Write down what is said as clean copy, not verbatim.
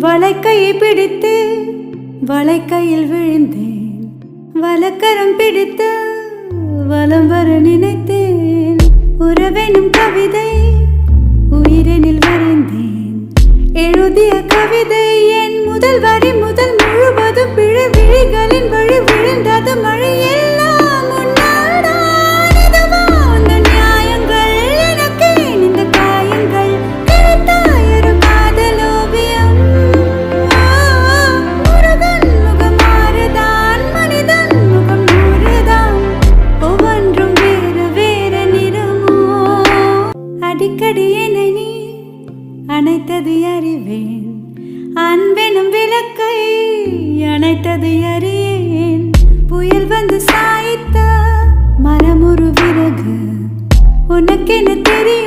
வளைக்கையை பிடித்து வளைக்கையில் விழுந்தேன், வலக்கரம் பிடித்து வலம் வர நினைத்தேன். உறவெனும் கவிதை உயிரெனில் வரைந்தேன், எழுதிய கவிதை என் முதல் வரி முதல் முழுவதும் பிழை விழிகளின் வழி விழுந்தது மழை எல்லாம் உன்னால்தான். இதுவா அந்த நியாயங்கள்? எனக்கு இந்த காயங்கள் கிடைத்தாயொரு காதல் ஓவியம். முருகன் முகம் மாறுதான், மனிதன் முகம் நூறுதான், ஒவ்வொன்றும் வேறு வேறு நிறமோ. அடிக்கடி என்னை நீ அணைத்தது அறிவேன், அன்பெனும் விளக்கை அணைத்தது அறியேன். புயல் வந்து சாய்த்த மரமொரு விறகு உனக்கென தெரியும்.